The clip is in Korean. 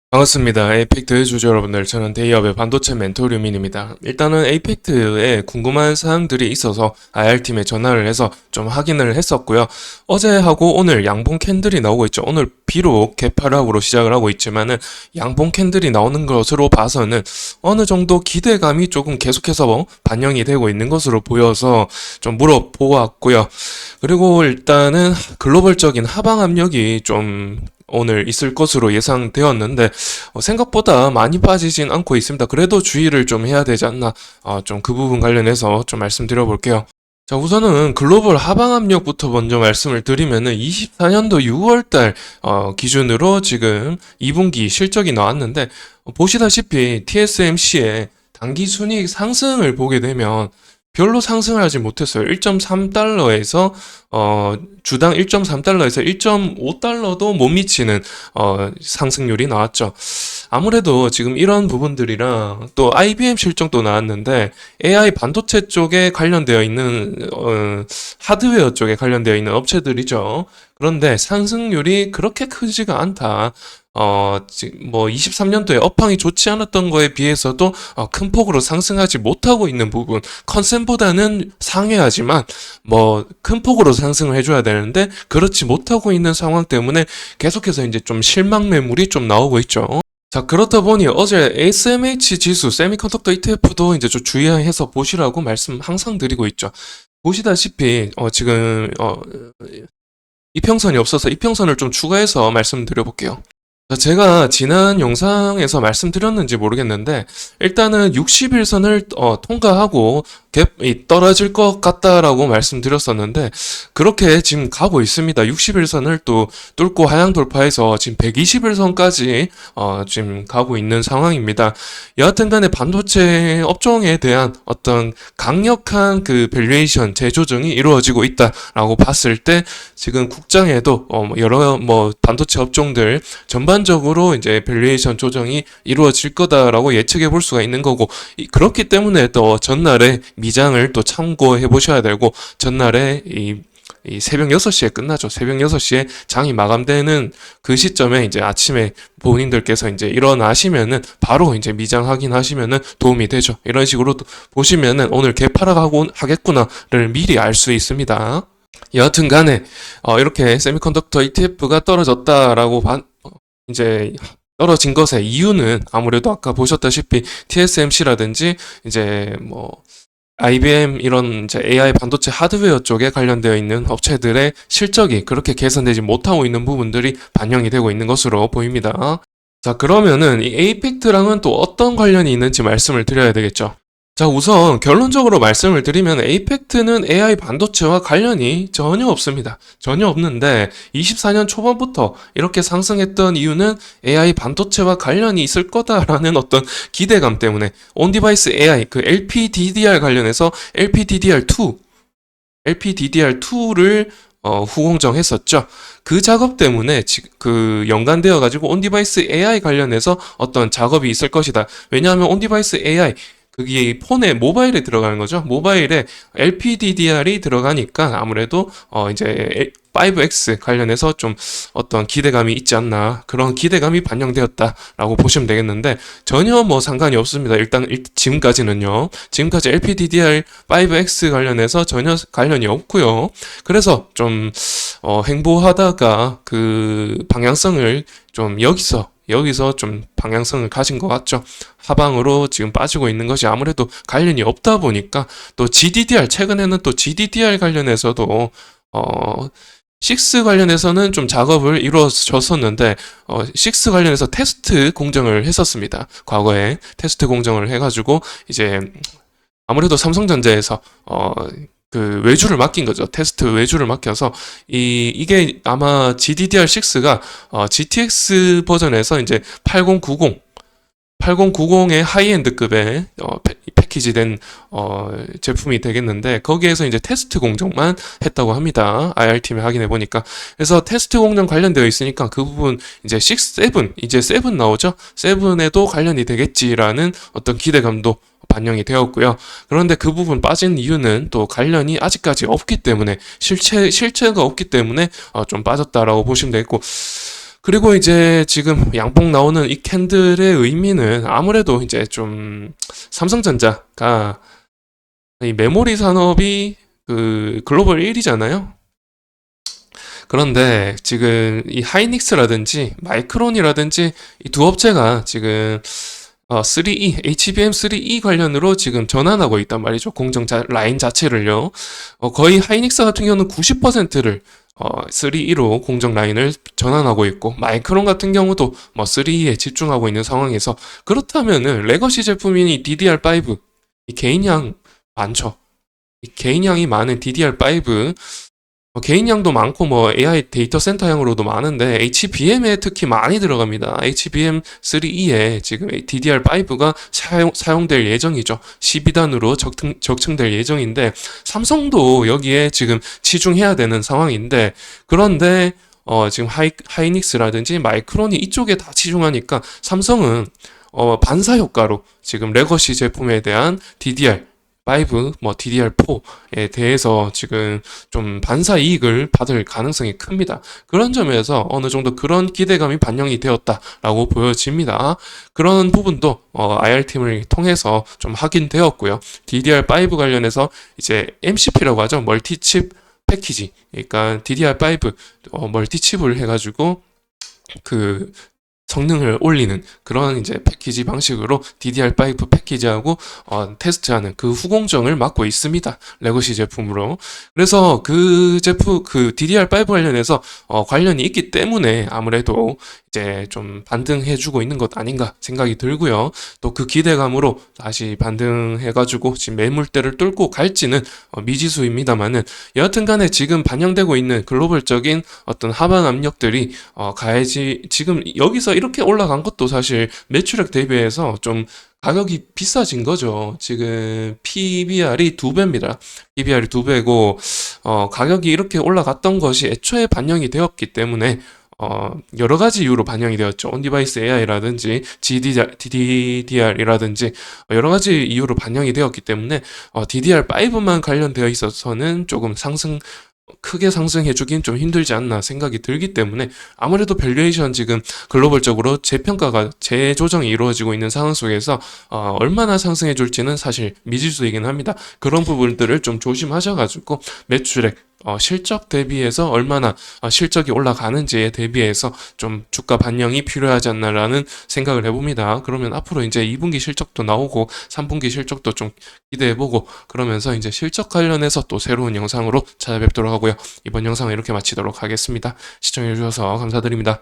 반갑습니다. 에이펙트 주주 여러분들, 저는 데이업의 반도체 멘토 류민입니다. 일단은 에이펙트에 궁금한 사항들이 있어서 IR팀에 전화를 해서 좀 확인을 했었고요. 어제하고 오늘 양봉 캔들이 나오고 있죠. 오늘 비록 개파락으로 시작을 하고 있지만은 양봉 캔들이 나오는 것으로 봐서는 어느 정도 기대감이 조금 계속해서 반영이 되고 있는 것으로 보여서 좀 물어보았고요. 그리고 일단은 글로벌적인 하방 압력이 좀 오늘 있을 것으로 예상되었는데 생각보다 많이 빠지진 않고 있습니다. 그래도 주의를 좀 해야 되지 않나, 좀 그 부분 관련해서 좀 말씀드려 볼게요. 자, 우선은 글로벌 하방 압력부터 먼저 말씀을 드리면은 24년도 6월달 기준으로 지금 2분기 실적이 나왔는데, 보시다시피 TSMC의 단기 순이익 상승을 보게 되면 별로 상승을 하지 못했어요. 1.3달러에서 주당 1.3달러에서 1.5달러도 못 미치는 상승률이 나왔죠. 아무래도 지금 이런 부분들이랑 또 IBM 실적도 나왔는데 AI 반도체 쪽에 관련되어 있는 하드웨어 쪽에 관련되어 있는 업체들이죠. 그런데 상승률이 그렇게 크지가 않다. 뭐 23년도에 업황이 좋지 않았던 거에 비해서도 큰 폭으로 상승하지 못하고 있는 부분, 컨센보다는 상회하지만 뭐 큰 폭으로 상승을 해줘야 되는데 그렇지 못하고 있는 상황 때문에 계속해서 이제 좀 실망 매물이 좀 나오고 있죠. 자, 그렇다 보니 어제 SMH 지수, 세미컨덕터 ETF도 이제 좀 주의해서 보시라고 말씀 항상 드리고 있죠. 보시다시피 지금 이평선이 없어서 이평선을 좀 추가해서 말씀드려 볼게요. 제가 지난 영상에서 말씀드렸는지 모르겠는데 일단은 60일선을 통과하고 갭이 떨어질 것 같다라고 말씀드렸었는데 그렇게 지금 가고 있습니다. 60일선을 또 뚫고 하향 돌파해서 지금 120일선까지 지금 가고 있는 상황입니다. 여하튼 간에 반도체 업종에 대한 어떤 강력한 그 밸류에이션 재조정이 이루어지고 있다라고 봤을 때 지금 국장에도 여러 뭐 반도체 업종들 전반적으로 이제 밸류에이션 조정이 이루어질 거다라고 예측해 볼 수가 있는 거고, 그렇기 때문에 또 전날에 미장을 또 참고해 보셔야 되고, 전날에 이 새벽 6시에 끝나죠. 새벽 6시에 장이 마감되는 그 시점에 이제 아침에 본인들께서 이제 일어나시면은 바로 이제 미장 확인하시면은 도움이 되죠. 이런 식으로 보시면은 오늘 개파락 하겠구나를 미리 알 수 있습니다. 여하튼 간에 이렇게 세미컨덕터 ETF가 떨어졌다라고 이제 떨어진 것의 이유는 아무래도 아까 보셨다시피 TSMC라든지 이제 뭐 IBM 이런 이제 AI 반도체 하드웨어 쪽에 관련되어 있는 업체들의 실적이 그렇게 개선되지 못하고 있는 부분들이 반영이 되고 있는 것으로 보입니다. 자, 그러면은 이 에이펙트랑은 또 어떤 관련이 있는지 말씀을 드려야 되겠죠. 자, 우선 결론적으로 말씀을 드리면 에이펙트는 AI 반도체와 관련이 전혀 없습니다. 전혀 없는데 24년 초반부터 이렇게 상승했던 이유는 AI 반도체와 관련이 있을 거다라는 어떤 기대감 때문에 온디바이스 AI 그 LPDDR 관련해서 LPDDR2를 후공정했었죠. 그 작업 때문에 그 연관되어 가지고 온디바이스 AI 관련해서 어떤 작업이 있을 것이다. 왜냐하면 온디바이스 AI 그게 폰에 모바일에 들어가는 거죠. 모바일에 LPDDR이 들어가니까 아무래도 이제 5X 관련해서 좀 어떤 기대감이 있지 않나, 그런 기대감이 반영되었다라고 보시면 되겠는데 전혀 뭐 상관이 없습니다. 일단 지금까지는요. 지금까지 LPDDR 5X 관련해서 전혀 관련이 없고요. 그래서 좀 행보하다가 그 방향성을 좀 여기서 좀 방향성을 가진 것 같죠. 하방으로 지금 빠지고 있는 것이 아무래도 관련이 없다 보니까 또 GDDR, 최근에는 또 GDDR 관련해서도 6 관련해서는 좀 작업을 이루어졌었는데 6 관련해서 테스트 공정을 했었습니다. 과거에 테스트 공정을 해가지고 이제 아무래도 삼성전자에서 그 외주를 맡긴 거죠. 테스트 외주를 맡겨서 이게 아마 GDDR6가 GTX 버전에서 이제 8090의 하이엔드급의 패키지된 제품이 되겠는데 거기에서 이제 테스트 공정만 했다고 합니다. IR팀에 확인해 보니까. 그래서 테스트 공정 관련되어 있으니까 그 부분 이제 6, 7 이제 7 나오죠. 7에도 관련이 되겠지라는 어떤 기대감도 반영이 되었고요. 그런데 그 부분 빠진 이유는 또 관련이 아직까지 없기 때문에 실체가 없기 때문에 좀 빠졌다라고 보시면 되겠고, 그리고 이제 지금 양봉 나오는 이 캔들의 의미는 아무래도 이제 좀 삼성전자가 이 메모리 산업이 그 글로벌 1위잖아요. 그런데 지금 이 하이닉스라든지 마이크론이라든지 이 두 업체가 지금 3E, HBM3E 관련으로 지금 전환하고 있단 말이죠. 라인 자체를요. 거의 하이닉스 같은 경우는 90%를 3E로 공정 라인을 전환하고 있고, 마이크론 같은 경우도 뭐 3E에 집중하고 있는 상황에서, 그렇다면은 레거시 제품인 이 DDR5, 이 개인량 많죠. 이 개인량이 많은 DDR5, 개인량도 많고 뭐 AI 데이터 센터형으로도 많은데 HBM에 특히 많이 들어갑니다. HBM3E에 지금 DDR5가 사용될 예정이죠. 12단으로 적층될 예정인데 삼성도 여기에 지금 치중해야 되는 상황인데, 그런데 지금 하이닉스라든지 마이크론이 이쪽에 다 치중하니까 삼성은 반사 효과로 지금 레거시 제품에 대한 DDR5, 뭐 DDR4에 대해서 지금 좀 반사 이익을 받을 가능성이 큽니다. 그런 점에서 어느 정도 그런 기대감이 반영이 되었다라고 보여집니다. 그런 부분도 IR팀을 통해서 좀 확인되었고요. DDR5 관련해서 이제 MCP라고 하죠. 멀티칩 패키지. 그러니까 DDR5 멀티칩을 해가지고 그 성능을 올리는 그런 이제 패키지 방식으로 DDR5 패키지하고 테스트하는 그 후공정을 맡고 있습니다. 레거시 제품으로. 그래서 그 제품, 그 DDR5 관련해서 관련이 있기 때문에 아무래도 이제 좀 반등해주고 있는 것 아닌가 생각이 들고요. 또 그 기대감으로 다시 반등해가지고 지금 매물대를 뚫고 갈지는 미지수입니다만은, 여하튼 간에 지금 반영되고 있는 글로벌적인 어떤 하방 압력들이 가야지. 지금 여기서 이렇게 올라간 것도 사실 매출액 대비해서 좀 가격이 비싸진 거죠. 지금 PBR이 2배입니다. PBR이 2배고, 가격이 이렇게 올라갔던 것이 애초에 반영이 되었기 때문에, 여러 가지 이유로 반영이 되었죠. 온디바이스 AI라든지 DDR이라든지 여러 가지 이유로 반영이 되었기 때문에 DDR5만 관련되어 있어서는 조금 크게 상승해주긴 좀 힘들지 않나 생각이 들기 때문에, 아무래도 밸류에이션 지금 글로벌적으로 재평가가 재조정이 이루어지고 있는 상황 속에서 얼마나 상승해줄지는 사실 미지수이긴 합니다. 그런 부분들을 좀 조심하셔가지고 매출액 실적 대비해서 얼마나 실적이 올라가는지에 대비해서 좀 주가 반영이 필요하지 않나라는 생각을 해봅니다. 그러면 앞으로 이제 2분기 실적도 나오고 3분기 실적도 좀 기대해보고, 그러면서 이제 실적 관련해서 또 새로운 영상으로 찾아뵙도록 하고요. 이번 영상은 이렇게 마치도록 하겠습니다. 시청해주셔서 감사드립니다.